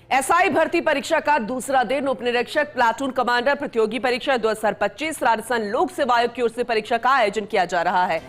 SI भर्ती परीक्षा का दूसरा दिन। उप निरीक्षक प्लाटून कमांडर प्रतियोगी परीक्षा 2025 राजस्थान लोक सेवा आयोग की ओर से परीक्षा का आयोजन किया जा रहा है।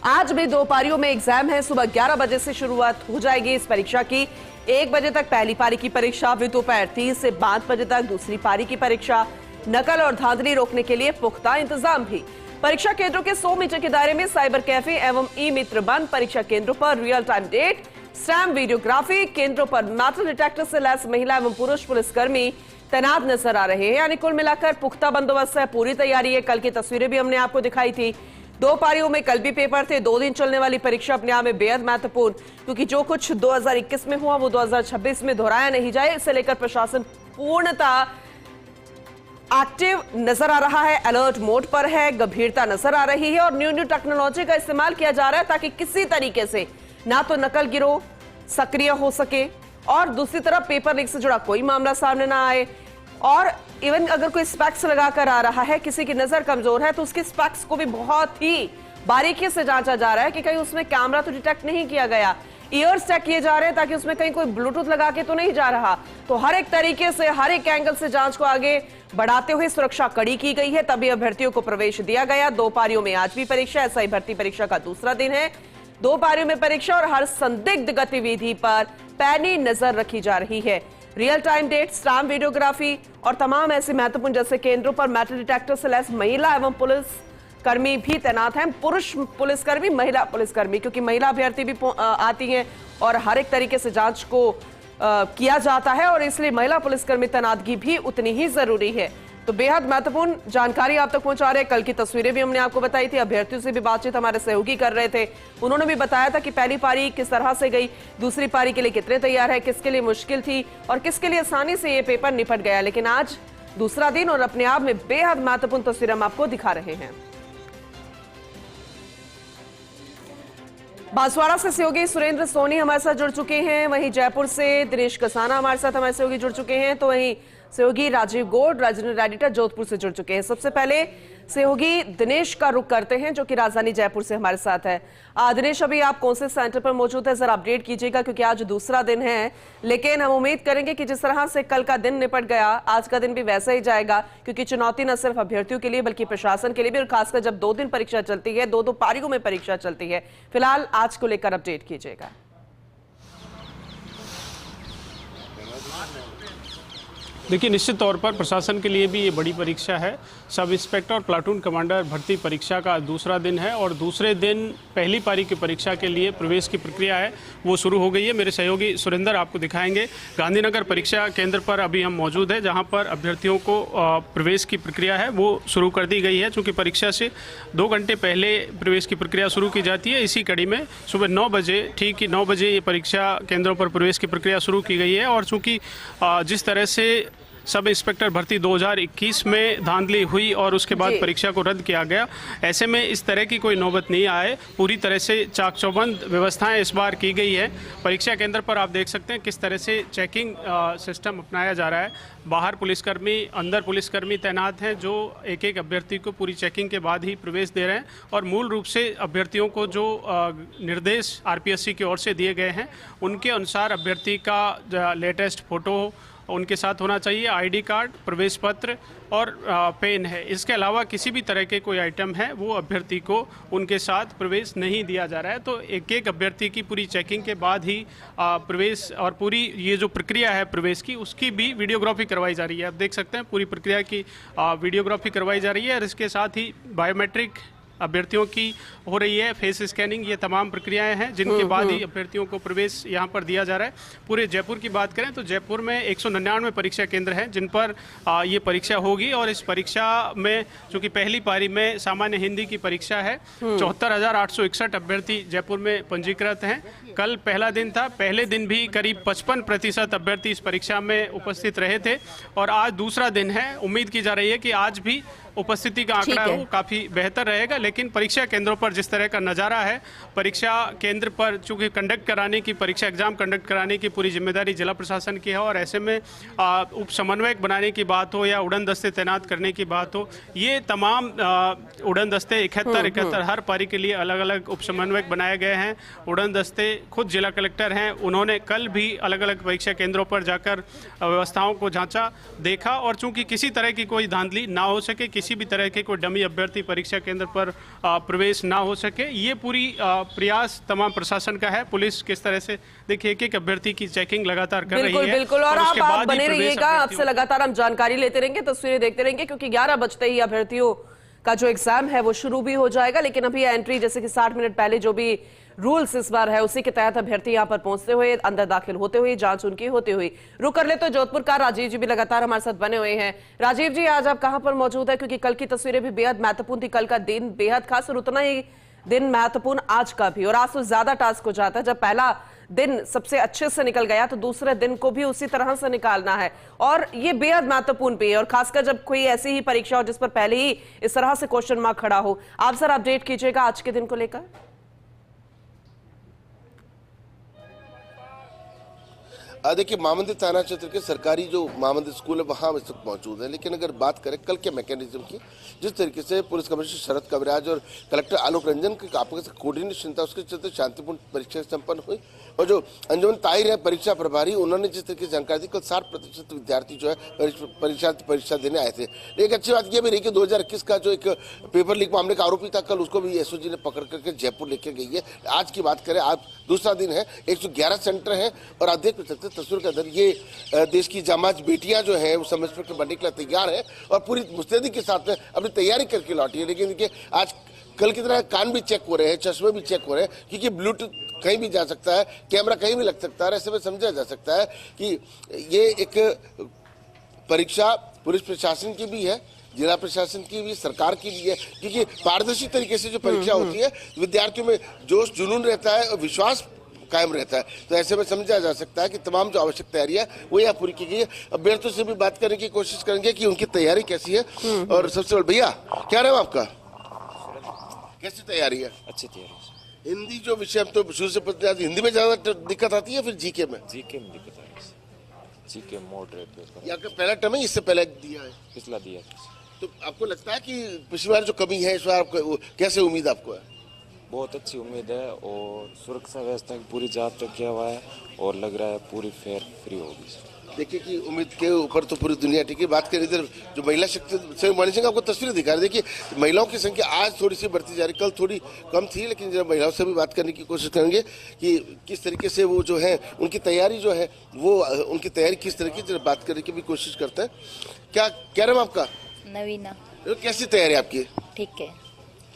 आज भी 2 पारियों में एग्जाम है। सुबह 11 बजे से शुरुआत हो जाएगी इस परीक्षा की। 1 बजे तक पहली पारी की परीक्षा, फिर दोपहर 3 से 5 बजे तक दूसरी पारी की परीक्षा। नकल और धांधली रोकने के लिए पुख्ता इंतजाम भी। परीक्षा केंद्रों के 100 मीटर के दायरे में साइबर कैफे एवं ई मित्र बंद। परीक्षा केंद्रों पर real time date, stamp videography. केंद्रों पर मेटल डिटेक्टर से लैस महिला एवं पुरुष पुलिसकर्मी तैनात नजर आ रहे हैं। यानी कुल मिलाकर पुख्ता बंदोबस्त है, पूरी तैयारी है। कल की तस्वीरें भी हमने आपको दिखाई थी। 2 पारियों में कल भी पेपर थे। 2 दिन चलने वाली परीक्षा अपने आप में बेहद महत्वपूर्ण, क्योंकि जो कुछ 2021 में हुआ वो 2026 में दोहराया नहीं जाए, इसे लेकर प्रशासन पूर्णतः एक्टिव नजर आ रहा है, अलर्ट मोड पर है, गंभीरता नजर आ रही है और न्यू टेक्नोलॉजी का इस्तेमाल किया जा रहा है ताकि किसी तरीके से ना तो नकल गिरोह सक्रिय हो सके और दूसरी तरफ पेपर लीक से जुड़ा कोई मामला सामने ना आए। और इवन अगर कोई स्पेक्स लगाकर आ रहा है, किसी की नजर कमजोर है, तो उसके स्पेक्स को भी बहुत ही बारीकी से जांचा जा रहा है कि कहीं उसमें कैमरा तो डिटेक्ट नहीं किया गया। ईयर्स चेक किए जा रहे हैं ताकि उसमें कहीं कोई ब्लूटूथ लगा के तो नहीं जा रहा। तो हर एक तरीके से, हर एक एंगल से जांच को आगे बढ़ाते हुए सुरक्षा कड़ी की गई है, तभी अभ्यर्थियों को प्रवेश दिया गया। 2 पारियों में आज भी परीक्षा, एसआई भर्ती परीक्षा का दूसरा दिन है। 2 पारियों में परीक्षा और हर संदिग्ध गतिविधि पर पैनी नजर रखी जा रही है। Real time date, stamp videography और तमाम ऐसे महत्वपूर्ण जैसे केंद्रों पर मेटल डिटेक्टर से लैस महिला एवं पुलिस कर्मी भी तैनात हैं। पुरुष पुलिसकर्मी, महिला पुलिसकर्मी, क्योंकि महिला अभ्यर्थी भी आती हैं और हर एक तरीके से जांच को किया जाता है और इसलिए महिला पुलिसकर्मी तैनातगी भी उतनी ही जरूरी है। तो बेहद महत्वपूर्ण जानकारी आप तक पहुंचा रहे हैं। कल की तस्वीरें भी हमने आपको बताई थी। अभ्यर्थियों से भी बातचीत हमारे सहयोगी कर रहे थे, उन्होंने भी बताया था कि पहली पारी किस तरह से गई, दूसरी पारी के लिए कितने तैयार है, किसके लिए मुश्किल थी और किसके लिए आसानी से ये पेपर निपट गया। लेकिन आज दूसरा दिन और अपने आप में बेहद महत्वपूर्ण तस्वीर हम आपको दिखा रहे हैं। बांसवाड़ा से सहयोगी सुरेंद्र सोनी हमारे साथ जुड़ चुके हैं, वहीं जयपुर से दिनेश कसाना हमारे साथ हमारे सहयोगी जुड़ चुके हैं, तो वहीं सहयोगी राजीव गौड़ रीजनल एडिटर जोधपुर से जुड़ चुके हैं। सबसे पहले सहयोगी दिनेश का रुख करते हैं जो कि राजधानी जयपुर से हमारे साथ है। दिनेश, अभी आप कौन से सेंटर पर मौजूद है, जरा अपडेट कीजिएगा, क्योंकि आज दूसरा दिन है। लेकिन हम उम्मीद करेंगे कि जिस तरह से कल का दिन निपट गया, आज का दिन भी वैसा ही जाएगा, क्योंकि चुनौती न सिर्फ अभ्यर्थियों के लिए बल्कि प्रशासन के लिए भी, और खासकर जब 2 दिन परीक्षा चलती है, 2 पारियों में परीक्षा चलती है। फिलहाल आज को लेकर अपडेट कीजिएगा। देखिए, निश्चित तौर पर प्रशासन के लिए भी ये बड़ी परीक्षा है। सब इंस्पेक्टर और प्लाटून कमांडर भर्ती परीक्षा का दूसरा दिन है और दूसरे दिन पहली पारी की परीक्षा के लिए प्रवेश की प्रक्रिया है वो शुरू हो गई है। मेरे सहयोगी सुरेंद्र आपको दिखाएंगे। गांधीनगर परीक्षा केंद्र पर अभी हम मौजूद हैं, जहां पर अभ्यर्थियों को प्रवेश की प्रक्रिया है वो शुरू कर दी गई है। चूँकि परीक्षा से 2 घंटे पहले प्रवेश की प्रक्रिया शुरू की जाती है, इसी कड़ी में सुबह 9 बजे, ठीक 9 बजे ये परीक्षा केंद्रों पर प्रवेश की प्रक्रिया शुरू की गई है। और चूँकि जिस तरह से सब इंस्पेक्टर भर्ती 2021 में धांधली हुई और उसके बाद परीक्षा को रद्द किया गया, ऐसे में इस तरह की कोई नौबत नहीं आए। पूरी तरह से चाक चौबंद व्यवस्थाएं इस बार की गई है। परीक्षा केंद्र पर आप देख सकते हैं किस तरह से चेकिंग सिस्टम अपनाया जा रहा है। बाहर पुलिसकर्मी, अंदर पुलिसकर्मी तैनात हैं जो एक एक अभ्यर्थी को पूरी चेकिंग के बाद ही प्रवेश दे रहे हैं। और मूल रूप से अभ्यर्थियों को जो निर्देश आरपीएससी की ओर से दिए गए हैं उनके अनुसार अभ्यर्थी का लेटेस्ट फोटो उनके साथ होना चाहिए, आईडी कार्ड, प्रवेश पत्र और पेन है। इसके अलावा किसी भी तरह के कोई आइटम है वो अभ्यर्थी को उनके साथ प्रवेश नहीं दिया जा रहा है। तो एक एक अभ्यर्थी की पूरी चेकिंग के बाद ही प्रवेश और पूरी ये जो प्रक्रिया है प्रवेश की, उसकी भी वीडियोग्राफी करवाई जा रही है। आप देख सकते हैं पूरी प्रक्रिया की वीडियोग्राफी करवाई जा रही है और इसके साथ ही बायोमेट्रिक अभ्यर्थियों की हो रही है, फेस स्कैनिंग, ये तमाम प्रक्रियाएं हैं जिनके बाद ही अभ्यर्थियों को प्रवेश यहां पर दिया जा रहा है। पूरे जयपुर की बात करें तो जयपुर में 199 परीक्षा केंद्र हैं जिन पर ये परीक्षा होगी। और इस परीक्षा में चूंकि पहली पारी में सामान्य हिंदी की परीक्षा है, 74,861 अभ्यर्थी जयपुर में पंजीकृत हैं। कल पहला दिन था, पहले दिन भी करीब 55% अभ्यर्थी इस परीक्षा में उपस्थित रहे थे और आज दूसरा दिन है। उम्मीद की जा रही है कि आज भी उपस्थिति का आंकड़ा ठीक है। वो काफ़ी बेहतर रहेगा। लेकिन परीक्षा केंद्रों पर जिस तरह का नज़ारा है, परीक्षा केंद्र पर चूंकि कंडक्ट कराने की, परीक्षा एग्जाम कंडक्ट कराने की पूरी जिम्मेदारी जिला प्रशासन की है, और ऐसे में उप समन्वयक बनाने की बात हो या उड़न दस्ते तैनात करने की बात हो, ये तमाम उड़न दस्ते 71 हर पारी के लिए अलग अलग उप समन्वयक बनाए गए हैं। उड़न दस्ते खुद जिला कलेक्टर हैं, उन्होंने कल भी अलग अलग परीक्षा केंद्रों पर जाकर व्यवस्थाओं को जांचा, देखा, और चूंकि किसी तरह की कोई धांधली ना हो सके, किसी भी तरह के कोई डमी अभ्यर्थी परीक्षा केंद्र पर प्रवेश ना हो सके, ये पूरी प्रयास तमाम प्रशासन का है। पुलिस किस तरह से देखिए एक एक अभ्यर्थी की चेकिंग लगातार कर रही है। बिल्कुल, और उसके आप बाद ही बने प्रवेश रहिएगा, आपसे लगातार हम जानकारी लेते रहेंगे, तस्वीरें देखते रहेंगे, क्योंकि 11 बजते ही अभ्यर्थियों का जो एग्जाम है वो शुरू भी हो जाएगा। लेकिन अभी एंट्री, जैसे कि 60 मिनट पहले जो भी रूल्स इस बार है उसी के तहत अभ्यर्थी यहां पर पहुंचते हुए, अंदर दाखिल होते हुए, जांच उनकी होती हुई। रुक कर ले तो जोधपुर का राजीव जी भी लगातार हमारे साथ बने हुए हैं। राजीव जी, आज आप कहां पर मौजूद है? क्योंकि कल की तस्वीरें भी बेहद महत्वपूर्ण थी, कल का दिन बेहद खास और उतना ही दिन महत्वपूर्ण आज का भी, और आज तो ज्यादा टास्क हो जाता है। जब पहला दिन सबसे अच्छे से निकल गया तो दूसरे दिन को भी उसी तरह से निकालना है, और ये बेहद महत्वपूर्ण भी है, और खासकर जब कोई ऐसी ही परीक्षा हो जिस पर पहले ही इस तरह से क्वेश्चन मार्क खड़ा हो। आप सर अपडेट कीजिएगा आज के दिन को लेकर। देखिए, महामंदिर थाना क्षेत्र के सरकारी जो महामंदिर स्कूल है वहाँ इस वक्त मौजूद है। लेकिन अगर बात करें कल के मैकेनिज्म की, जिस तरीके से पुलिस कमिश्नर शरद कविराज और कलेक्टर आलोक रंजन की आपस में कोऑर्डिनेशन था, उसके चलते शांतिपूर्ण परीक्षा संपन्न हुई। और जो अंजुमन ताहिर है परीक्षा प्रभारी, उन्होंने जिस तरीके से जानकारी दी, कल 60% विद्यार्थी जो है परीक्षा देने आए थे। एक अच्छी बात यह भी रही कि 2021 का जो एक पेपर लीक मामले का आरोपी था, कल उसको भी एसओजी ने पकड़ करके जयपुर लेकर गई है। आज की बात करें, आज दूसरा दिन है, 111 सेंटर है, और आप देख सकते तस्वीर के अंदर ये देश की जामाज बेटियां जो है वो सब इंस्पेक्टर बनने के लिए तैयार है और पूरी मुस्तैदी के साथ में अपनी तैयारी करके लौटी है। लेकिन देखिए, आज कल की तरह कान भी चेक हो रहे हैं, चश्मे भी चेक हो रहे हैं, क्योंकि ब्लूटूथ कहीं भी जा सकता है, कैमरा कहीं भी लग सकता है। ऐसे में समझा जा सकता है कि ये एक परीक्षा पुलिस प्रशासन की भी है, जिला प्रशासन की भी, सरकार की भी है, क्योंकि पारदर्शी तरीके से जो परीक्षा होती है, विद्यार्थियों में जोश जुनून रहता है और विश्वास कायम रहता है। तो ऐसे में समझा जा सकता है कि तमाम जो आवश्यक तैयारियां वो यहाँ पूरी की गई है। अभ्यर्थियों से भी बात करने की कोशिश करेंगे कि उनकी तैयारी कैसी है। और सबसे बड़ा, भैया क्या नाम आपका? कैसी तैयारी है? अच्छी तैयारी। हिंदी जो विषय तो शुरू से पढ़ते आते, हिंदी में ज्यादा दिक्कत आती है फिर जीके में? जीके में दिक्कत आ रही है। GK moderate paper. यहाँ का पहला टर्म है, इससे पहले दिया है? पिछला दिया। तो आपको लगता है कि पिछली बार जो कमी है इस बार आपको कैसे उम्मीद आपको है? बहुत अच्छी उम्मीद है, और सुरक्षा व्यवस्था की पूरी जांच तक किया हुआ है, और लग रहा है पूरी फेयर फ्री होगी। देखिए कि उम्मीद के ऊपर तो पूरी दुनिया टिकी। बात करें इधर जो महिला शक्ति मणि सिंह, आपको तस्वीरें दिखा रहे, देखिए महिलाओं की संख्या आज थोड़ी सी बढ़ती जा रही, कल थोड़ी कम थी। लेकिन जब महिलाओं से भी बात करने की कोशिश करेंगे कि किस तरीके से वो जो है उनकी तैयारी जो है वो उनकी तैयारी किस तरह की, बात करने की भी कोशिश करते हैं। क्या नाम आपका? नवीना। कैसी तैयारी आपकी? ठीक है।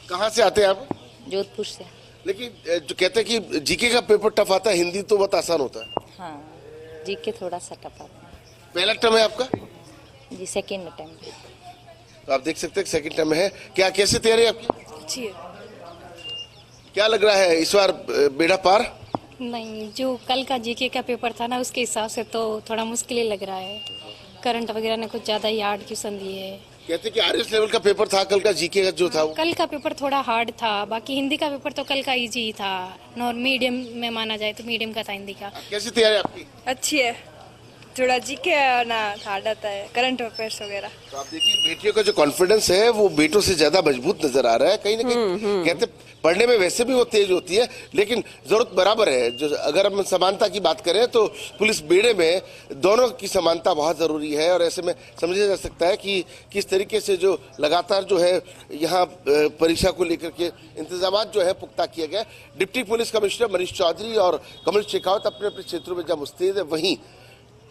कहाँ से आते हैं आप? जोधपुर से। लेकिन जो कहते हैं कि जीके का पेपर टफ आता है, हिंदी तो बहुत आसान होता है। हाँ, जीके थोड़ा सा टफ आता है। पहला टर्म है आपका? जी, सेकेंड टाइम। तो आप देख सकते हैं सेकंड टर्म है। कैसे तैयारी आपकी? अच्छी है। क्या लग रहा है इस बार बेड़ा पार? नहीं, जो कल का जीके का पेपर था ना, उसके हिसाब से तो थोड़ा मुश्किल ही लग रहा है। करंट वगैरह ने कुछ ज्यादा ही हार्ड क्वेश्चन दिए है। कहते कि आरएस लेवल का पेपर था कल का, जीके का जो था वो। कल का पेपर थोड़ा हार्ड था, बाकी हिंदी का पेपर तो कल का इजी ही था। मीडियम में माना जाए तो मीडियम का था हिंदी का। कैसी तैयारी आपकी? अच्छी है, थोड़ा जीके ना हार्ड आता है, करंट अफेयर्स वगैरह। तो आप देखिए बेटियों का जो कॉन्फिडेंस है वो बेटों से ज्यादा मजबूत नजर आ रहा है। कहीं ना कहीं कहते पढ़ने में वैसे भी वो तेज होती है, लेकिन जरूरत बराबर है। जो अगर हम समानता की बात करें तो पुलिस बेड़े में दोनों की समानता बहुत जरूरी है। और ऐसे में समझा जा सकता है कि किस तरीके से जो लगातार जो है यहाँ परीक्षा को लेकर के इंतजाम जो है पुख्ता किया गया। Deputy police commissioner Manish Chaudhary और कमल शेखावत अपने अपने क्षेत्रों में जब मुस्तैद है, वहीं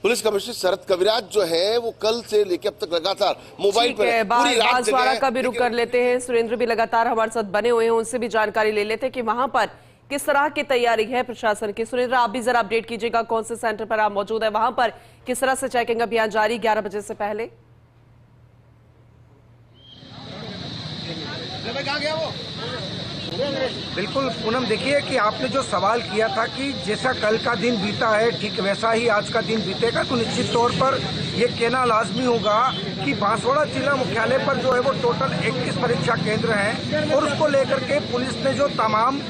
पुलिस कमिश्नर शरद कविराज जो है वो कल से लेकर अब तक लगातार मोबाइल पर पूरी रात बांसवाड़ा का भी रुक कर लेते हैं। सुरेंद्र भी लगातार हमारे साथ बने हुए हैं, उनसे भी जानकारी ले लेते हैं कि वहां पर किस तरह की तैयारी है प्रशासन की। सुरेंद्र, आप भी जरा अपडेट कीजिएगा, कौन से सेंटर पर आप मौजूद है, वहां पर किस तरह से चेकिंग अभियान जारी 11 बजे से पहले? बिल्कुल पूनम, देखिए कि आपने जो सवाल किया था कि जैसा कल का दिन बीता है ठीक वैसा ही आज का दिन बीतेगा, तो निश्चित तौर पर ये कहना लाजमी होगा कि बांसवाड़ा जिला मुख्यालय पर जो है वो टोटल 21 परीक्षा केंद्र हैं और उसको लेकर के पुलिस ने जो तमाम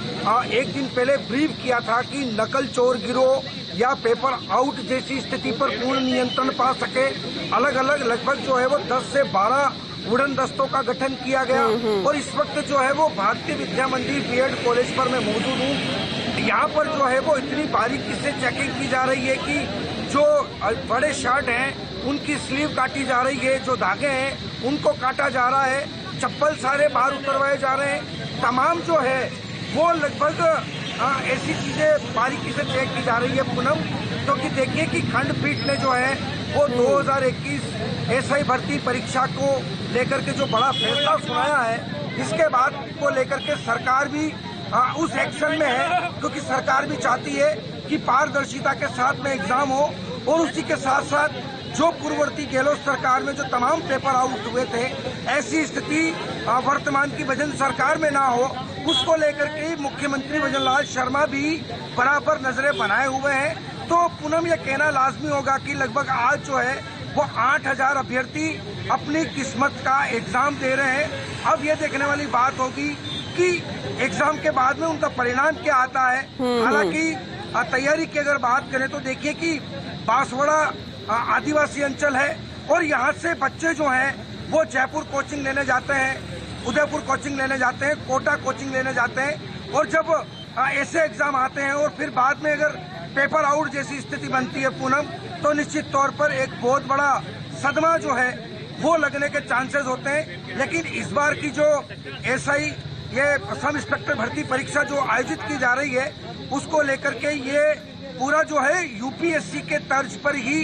एक दिन पहले ब्रीफ किया था कि नकल चोर गिरोह या पेपर आउट जैसी स्थिति पर पूर्ण नियंत्रण पा सके, अलग अलग लगभग जो है वो 10 से 12 उड़न दस्तों का गठन किया गया। और इस वक्त जो है वो भारतीय विद्या मंदिर बीएड कॉलेज पर मैं मौजूद हूँ। यहाँ पर जो है वो इतनी बारीकी से चेकिंग की जा रही है कि जो बड़े शर्ट हैं उनकी स्लीव काटी जा रही है, जो धागे हैं उनको काटा जा रहा है, चप्पल सारे बाहर उतरवाए जा रहे हैं। तमाम जो है वो लगभग ऐसी चीजें बारीकी से चेक की जा रही है पूनम, क्योंकि देखिए कि खंडपीठ ने जो है वो 2021 एसआई भर्ती परीक्षा को लेकर के जो बड़ा फैसला सुनाया है, इसके बाद को लेकर के सरकार भी उस एक्शन में है, क्योंकि सरकार भी चाहती है कि पारदर्शिता के साथ में एग्जाम हो और उसी के साथ साथ जो पूर्ववर्ती गहलोत सरकार में जो तमाम पेपर आउट हुए थे, ऐसी स्थिति वर्तमान की भजन सरकार में ना हो, उसको लेकर के मुख्यमंत्री भजनलाल शर्मा भी बराबर नजरें बनाए हुए हैं। तो पूनम ये कहना लाजमी होगा कि लगभग आज जो है वो 8000 अभ्यर्थी अपनी किस्मत का एग्जाम दे रहे हैं। अब ये देखने वाली बात होगी कि एग्जाम के बाद में उनका परिणाम क्या आता है। हालांकि तैयारी की अगर बात करें तो देखिए कि बांसवाड़ा आदिवासी अंचल है और यहाँ से बच्चे जो हैं वो जयपुर कोचिंग लेने जाते हैं, उदयपुर कोचिंग लेने जाते हैं, कोटा कोचिंग लेने जाते हैं और जब ऐसे एग्जाम आते हैं और फिर बाद में अगर पेपर आउट जैसी स्थिति बनती है पूनम, तो निश्चित तौर पर एक बहुत बड़ा सदमा जो है वो लगने के चांसेस होते हैं। लेकिन इस बार की जो एसआई ये सब इंस्पेक्टर भर्ती परीक्षा जो आयोजित की जा रही है, उसको लेकर के ये पूरा जो है यूपीएससी के तर्ज पर ही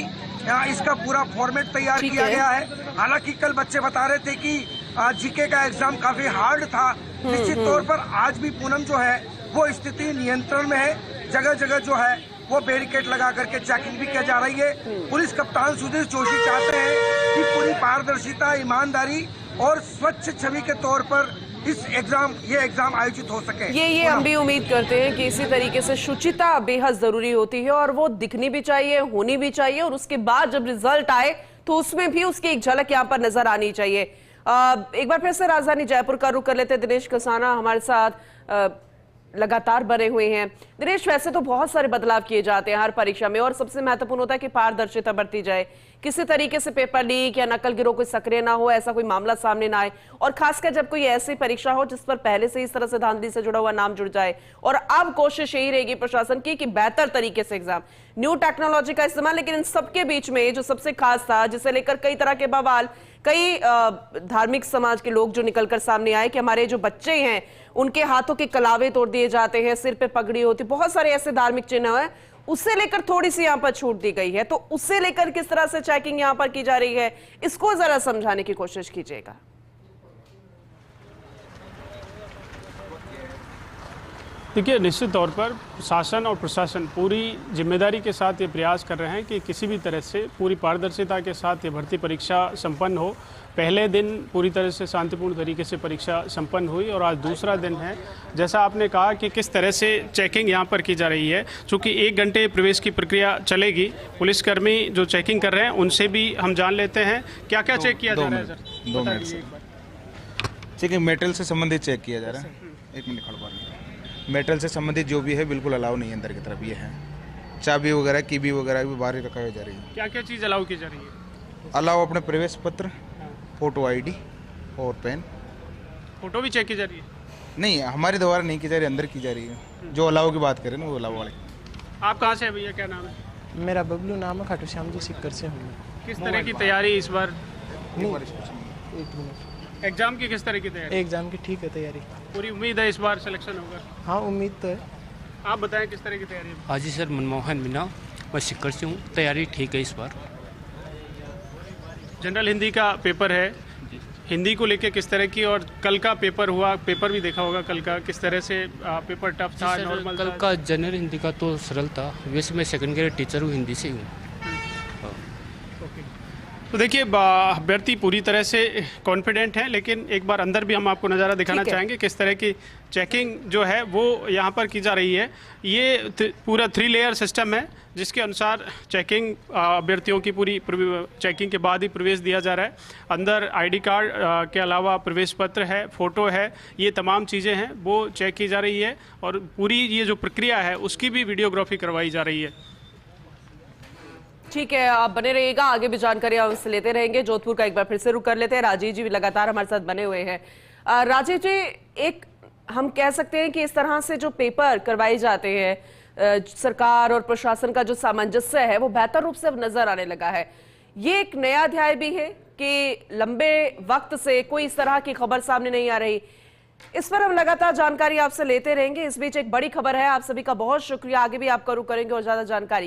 इसका पूरा फॉर्मेट तैयार किया गया है। हालांकि कल बच्चे बता रहे थे कि जीके का एग्जाम काफी हार्ड था। निश्चित तौर पर आज भी पूनम जो है वो स्थिति नियंत्रण में है। जगह जगह जो है वो बैरिकेड लगा करके चेकिंग भी की जा रही है। पुलिस कप्तान सुधीर जोशी चाहते हैं कि पूरी पारदर्शिता, ईमानदारी और स्वच्छ छवि के तौर पर ये एग्जाम आयोजित हो सके। ये हम भी उम्मीद करते हैं कि इसी तरीके से शुचिता बेहद जरूरी होती है और वो दिखनी भी चाहिए, होनी भी चाहिए और उसके बाद जब रिजल्ट आए तो उसमें भी उसकी एक झलक यहाँ पर नजर आनी चाहिए। एक बार फिर से राजधानी जयपुर का रुख कर लेते हैं। दिनेश कसाना हमारे साथ लगातार बने हुए हैं। दिनेश, वैसे तो बहुत सारे बदलाव किए जाते हैं हर परीक्षा में और सबसे महत्वपूर्ण होता है कि पारदर्शिता बरती जाए, किसी तरीके से पेपर लीक या नकल गिरोह कोई सक्रिय ना हो, ऐसा कोई मामला सामने ना आए और खासकर जब कोई ऐसी परीक्षा हो जिस पर पहले से इस तरह से धांधली से जुड़ा हुआ नाम जुड़ जाए। और अब कोशिश यही रहेगी प्रशासन की कि बेहतर तरीके से एग्जाम, न्यू टेक्नोलॉजी का इस्तेमाल। लेकिन इन सबके बीच में जो सबसे खास था, जिसे लेकर कई तरह के बवाल, कई धार्मिक समाज के लोग जो निकलकर सामने आए कि हमारे जो बच्चे हैं उनके हाथों के कलावे तोड़ दिए जाते हैं, सिर पे पगड़ी होती, बहुत सारे ऐसे धार्मिक चिन्ह हैं, उससे लेकर थोड़ी सी यहाँ पर छूट दी गई है। तो उससे लेकर किस तरह से चेकिंग यहाँ पर की जा रही है, इसको जरा समझाने की कोशिश कीजिएगा। देखिए, निश्चित तौर पर शासन और प्रशासन पूरी जिम्मेदारी के साथ ये प्रयास कर रहे हैं कि किसी भी तरह से पूरी पारदर्शिता के साथ ये भर्ती परीक्षा संपन्न हो। पहले दिन पूरी तरह से शांतिपूर्ण तरीके से परीक्षा संपन्न हुई और आज दूसरा दिन है। जैसा आपने कहा कि किस तरह से चेकिंग यहाँ पर की जा रही है, चूँकि 1 घंटे प्रवेश की प्रक्रिया चलेगी, पुलिसकर्मी जो चेकिंग कर रहे हैं उनसे भी हम जान लेते हैं क्या क्या चेक किया जा रहा है। सर 2 मिनट से चेकिंग मेटेरियल से संबंधित चेक किया जा रहा है। 1 मिनट खड़वा लीजिए। मेटल से संबंधित जो भी है बिल्कुल अलाउ नहीं है अंदर की तरफ। ये है चाबी वगैरह, कीबी वगैरह भी बाहर ही रखा जा रही है। क्या क्या चीज़ अलाउ की जा रही है? अलाउ अपने प्रवेश पत्र, फोटो आईडी और पेन। फोटो भी चेक की जा रही है? नहीं, हमारे द्वारा नहीं की जा रही, अंदर की जा रही है। जो अलाउ की बात करें ना वो अलाउ वाले। आप कहाँ से हैं भैया, क्या नाम है? मेरा बबलू नाम है, खाटू श्याम जी सिक्कर से हूँ। किस तरह की तैयारी इस बार? एक मिनट। एग्जाम की किस तरह की तैयारी? एग्जाम की ठीक है तैयारी। पूरी उम्मीद है इस बार सिलेक्शन होगा? हाँ, उम्मीद तो है। आप बताएं किस तरह की तैयारी है? हाँ जी सर, मनमोहन मीना, मैं सिक्कर से हूँ। तैयारी ठीक है इस बार। जनरल हिंदी का पेपर है, हिंदी को लेके किस तरह की, और कल का पेपर हुआ, पेपर भी देखा होगा कल का, किस तरह से पेपर टफ था, नॉर्मल? कल का जनरल हिंदी का तो सरल था। वैसे मैं सेकंड ग्रेड टीचर हूँ, हिंदी से हूँ। तो देखिए अभ्यर्थी पूरी तरह से कॉन्फिडेंट हैं, लेकिन एक बार अंदर भी हम आपको नज़ारा दिखाना चाहेंगे किस तरह की चेकिंग जो है वो यहाँ पर की जा रही है। ये पूरा 3 लेयर सिस्टम है जिसके अनुसार चेकिंग अभ्यर्थियों की पूरी चेकिंग के बाद ही प्रवेश दिया जा रहा है। अंदर आईडी कार्ड के अलावा प्रवेश पत्र है, फ़ोटो है, ये तमाम चीज़ें हैं वो चेक की जा रही है और पूरी ये जो प्रक्रिया है उसकी भी वीडियोग्राफी करवाई जा रही है। ठीक है, आप बने रहिएगा, आगे भी जानकारी हम उससे लेते रहेंगे। जोधपुर का एक बार फिर से रुक कर लेते हैं। राजीव जी भी लगातार हमारे साथ बने हुए हैं। राजीव जी, एक हम कह सकते हैं कि इस तरह से जो पेपर करवाए जाते हैं, सरकार और प्रशासन का जो सामंजस्य है वो बेहतर रूप से अब नजर आने लगा है। ये एक नया अध्याय भी है कि लंबे वक्त से कोई इस तरह की खबर सामने नहीं आ रही। इस पर हम लगातार जानकारी आपसे लेते रहेंगे। इस बीच एक बड़ी खबर है, आप सभी का बहुत शुक्रिया। आगे भी आपका रुख करेंगे और ज्यादा जानकारी